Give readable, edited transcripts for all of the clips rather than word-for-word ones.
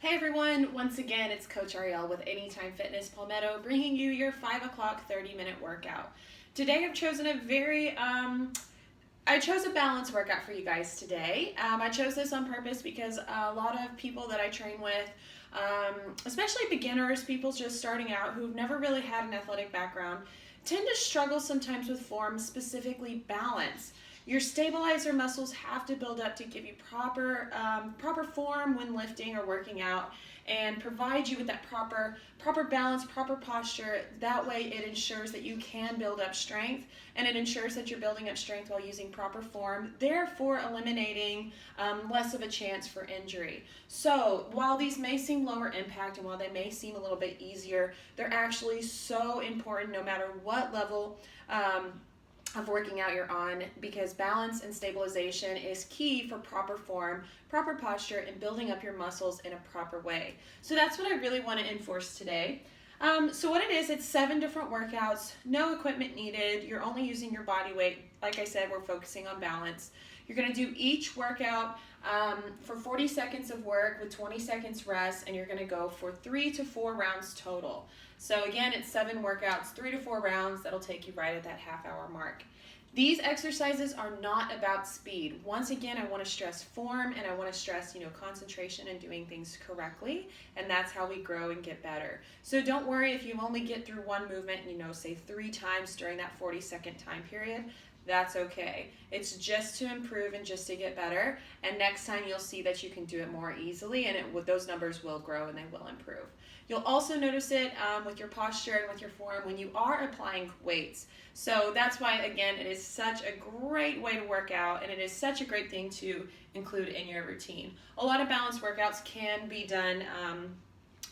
Hi everyone, once again it's Coach Ariel with Anytime Fitness Palmetto bringing you your 5 o'clock 30-minute workout. Today I've chosen I chose a balance workout for you guys today. I chose this on purpose because a lot of people that I train with, especially beginners, people just starting out who've never really had an athletic background, tend to struggle sometimes with form, specifically balance. Your stabilizer muscles have to build up to give you proper form when lifting or working out and provide you with that proper balance, proper posture. That way it ensures that you can build up strength, and it ensures that you're building up strength while using proper form, therefore eliminating less of a chance for injury. So while these may seem lower impact and while they may seem a little bit easier, they're actually so important no matter what level of working out you're on, because balance and stabilization is key for proper form, proper posture, and building up your muscles in a proper way. So that's what I really want to enforce today. So what it is, it's 7 different workouts, no equipment needed. You're only using your body weight. Like I said, we're focusing on balance. You're going to do each workout for 40 seconds of work with 20 seconds rest, and you're going to go for 3 to 4 rounds total. So again, it's 7 workouts, 3 to 4 rounds. That'll take you right at that half-hour mark. These exercises are not about speed. Once again, I want to stress form, and I want to stress, concentration and doing things correctly, and that's how we grow and get better. So don't worry if you only get through one movement, say 3 times during that 40-second time period. That's okay. It's just to improve and just to get better, and next time you'll see that you can do it more easily, and those numbers will grow and they will improve. You'll also notice it with your posture and with your form when you are applying weights. So that's why, again, it is such a great way to work out, and it is such a great thing to include in your routine. A lot of balance workouts can be done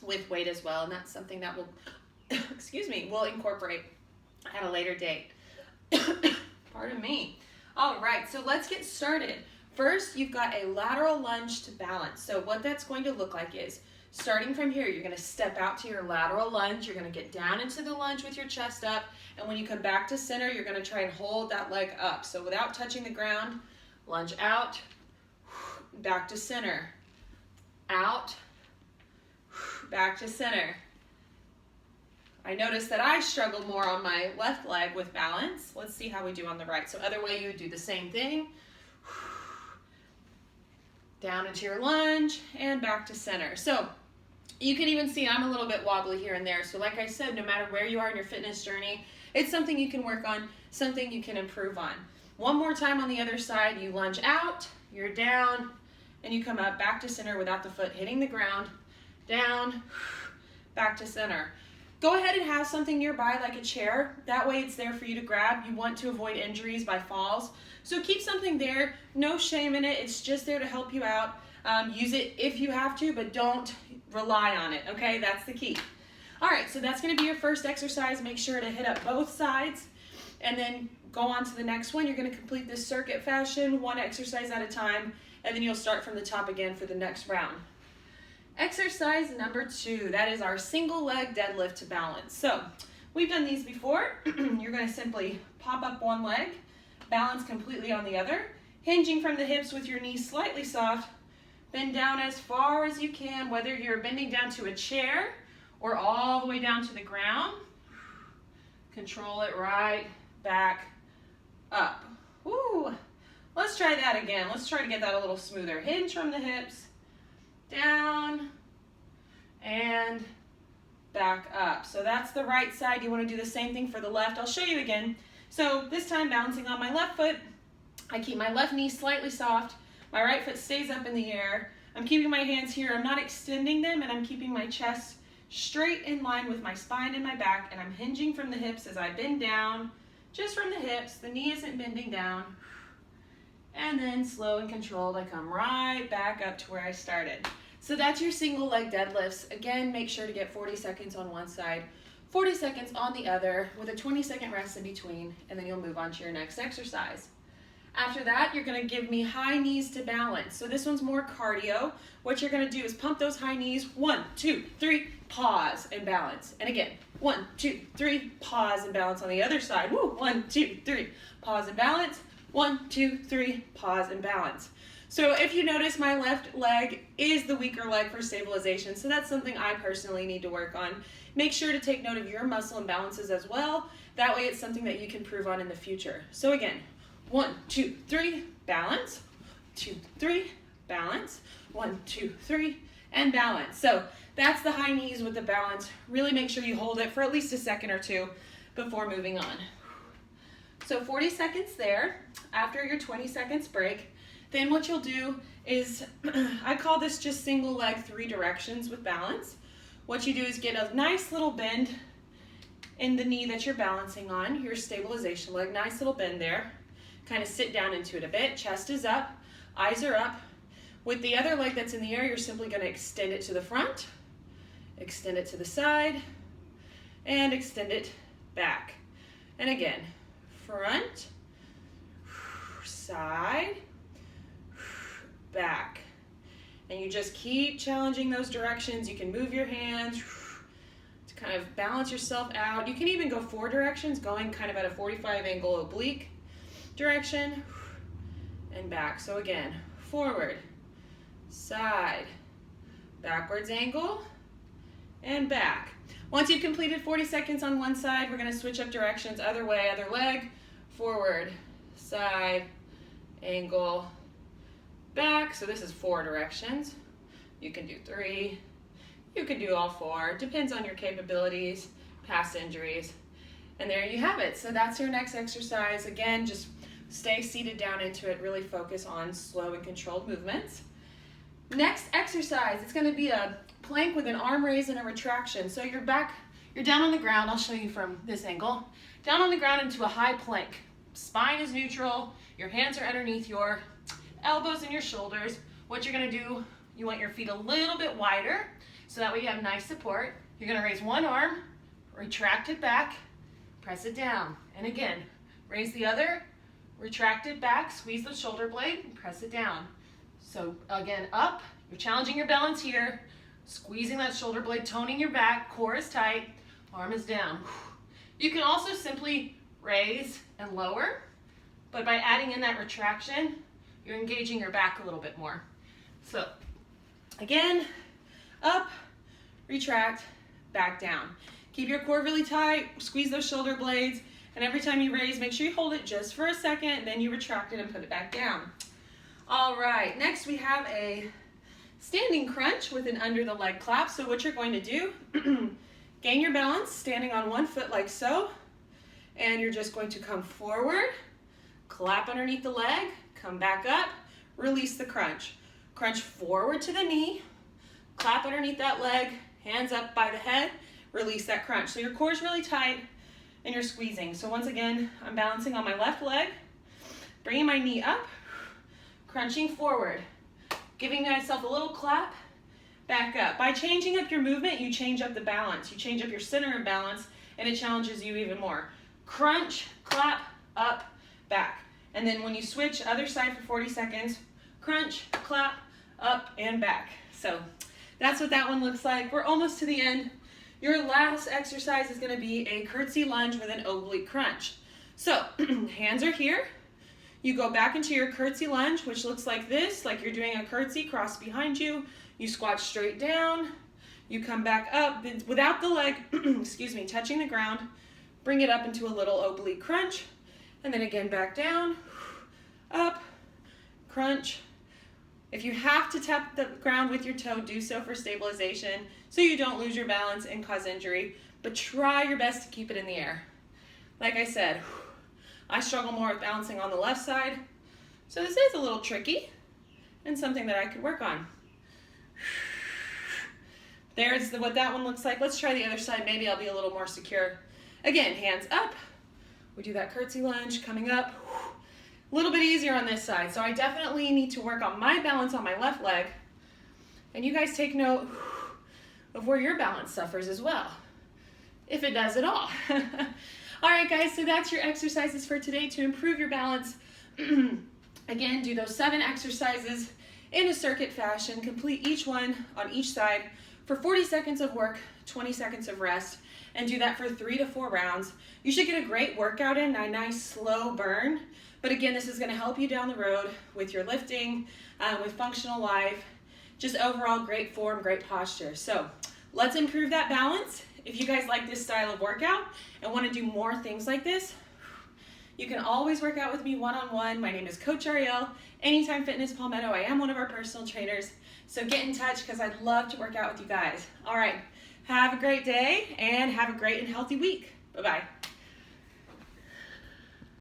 with weight as well, and that's something that we'll incorporate at a later date. Pardon me. All right, so let's get started. First, you've got a lateral lunge to balance. So what that's going to look like is, starting from here, you're going to step out to your lateral lunge. You're going to get down into the lunge with your chest up, and when you come back to center, you're going to try and hold that leg up. So without touching the ground, lunge out, back to center, out, back to center. I noticed that I struggled more on my left leg with balance. Let's see how we do on the right. So other way, you would do the same thing. Down into your lunge and back to center. So you can even see I'm a little bit wobbly here and there. So like I said, no matter where you are in your fitness journey, it's something you can work on, something you can improve on. One more time on the other side, you lunge out, you're down, and you come up back to center without the foot hitting the ground, down, back to center. Go ahead and have something nearby like a chair. That way it's there for you to grab. You want to avoid injuries by falls. So keep something there. No shame in it. It's just there to help you out. Use it if you have to, but don't rely on it, okay? That's the key. All right, so that's going to be your first exercise. Make sure to hit up both sides and then go on to the next one. You're going to complete this circuit fashion, 1 exercise at a time, and then you'll start from the top again for the next round. Exercise number 2, that is our single leg deadlift to balance. So we've done these before. You're going to simply pop up one leg, balance completely on the other, hinging from the hips with your knees slightly soft, bend down as far as you can, whether you're bending down to a chair or all the way down to the ground. Control it right back up. Woo. Let's try that again. Let's try to get that a little smoother. Hinge from the hips, down, and back up. So that's the right side. You want to do the same thing for the left. I'll show you again. So this time, balancing on my left foot, I keep my left knee slightly soft. My right foot stays up in the air. I'm keeping my hands here. I'm not extending them, and I'm keeping my chest straight in line with my spine and my back, and I'm hinging from the hips as I bend down, just from the hips. The knee isn't bending down. And then slow and controlled, I come right back up to where I started. So that's your single leg deadlifts. Again, make sure to get 40 seconds on one side, 40 seconds on the other, with a 20-second rest in between, and then you'll move on to your next exercise. After that, you're going to give me high knees to balance. So this one's more cardio. What you're going to do is pump those high knees. 1, 2, 3, pause and balance. And again, 1, 2, 3, pause and balance on the other side. Woo, 1, 2, 3, pause and balance. 1, 2, 3, pause and balance. So if you notice, my left leg is the weaker leg for stabilization, so that's something I personally need to work on. Make sure to take note of your muscle imbalances as well. That way it's something that you can improve on in the future. So again, 1, 2, 3, balance, 2, 3, balance, 1, 2, 3, and balance. So that's the high knees with the balance. Really make sure you hold it for at least a second or two before moving on. So 40 seconds there. After your 20 seconds break, then what you'll do is, I call this just single leg 3 directions with balance. What you do is get a nice little bend in the knee that you're balancing on, your stabilization leg, nice little bend there. Kind of sit down into it a bit, chest is up, eyes are up. With the other leg that's in the air, you're simply going to extend it to the front, extend it to the side, and extend it back. And again, front, side, back. And you just keep challenging those directions. You can move your hands to kind of balance yourself out. You can even go 4 directions, going kind of at a 45 angle oblique direction and back. So again, forward, side, backwards angle, and back. Once you've completed 40 seconds on one side, we're going to switch up directions, other way, other leg, forward, side, angle, back. So this is 4 directions. You can do 3, you can do all 4, depends on your capabilities, past injuries. And there you have it. So that's your next exercise. Again, just stay seated down into it, really focus on slow and controlled movements. Next exercise, it's going to be a plank with an arm raise and a retraction. So you're down on the ground. I'll show you from this angle. Down on the ground into a high plank. Spine is neutral. Your hands are underneath your elbows and your shoulders. What you're going to do, you want your feet a little bit wider so that way you have nice support. You're going to raise one arm, retract it back, press it down. And again, raise the other, retract it back, squeeze the shoulder blade, and press it down. So again, up, you're challenging your balance here, squeezing that shoulder blade, toning your back, core is tight, arm is down. You can also simply raise and lower, but by adding in that retraction, you're engaging your back a little bit more. So again, up, retract, back down. Keep your core really tight, squeeze those shoulder blades, and every time you raise, make sure you hold it just for a second, then you retract it and put it back down. All right, next we have a standing crunch with an under the leg clap. So what you're going to do, gain your balance, standing on one foot like so, and you're just going to come forward, clap underneath the leg, come back up, release the crunch. Crunch forward to the knee, clap underneath that leg, hands up by the head, release that crunch. So your core is really tight and you're squeezing. So once again, I'm balancing on my left leg, bringing my knee up, crunching forward, giving myself a little clap, back up. By changing up your movement, you change up the balance. You change up your center of balance, and it challenges you even more. Crunch, clap, up, back. And then when you switch, other side for 40 seconds, crunch, clap, up, and back. So that's what that one looks like. We're almost to the end. Your last exercise is going to be a curtsy lunge with an oblique crunch. So hands are here. You go back into your curtsy lunge, which looks like this, like you're doing a curtsy, cross behind you. You squat straight down. You come back up without the leg, excuse me, touching the ground. Bring it up into a little oblique crunch. And then again, back down, up, crunch. If you have to tap the ground with your toe, do so for stabilization so you don't lose your balance and cause injury. But try your best to keep it in the air. Like I said, I struggle more with balancing on the left side, so this is a little tricky and something that I could work on. There's what that one looks like. Let's try the other side. Maybe I'll be a little more secure. Again, hands up. We do that curtsy lunge, coming up. A little bit easier on this side, so I definitely need to work on my balance on my left leg. And you guys take note of where your balance suffers as well, if it does at all. All right, guys, so that's your exercises for today to improve your balance. Again, do those 7 exercises in a circuit fashion. Complete each one on each side for 40 seconds of work, 20 seconds of rest, and do that for 3 to 4 rounds. You should get a great workout in, a nice slow burn But again, this is going to help you down the road with your lifting, with functional life, just overall great form, great posture. So let's improve that balance. If you guys like this style of workout and want to do more things like this, you can always work out with me one-on-one. My name is Coach Ariel, Anytime Fitness Palmetto. I am one of our personal trainers. So get in touch because I'd love to work out with you guys. All right, have a great day and have a great and healthy week. Bye-bye.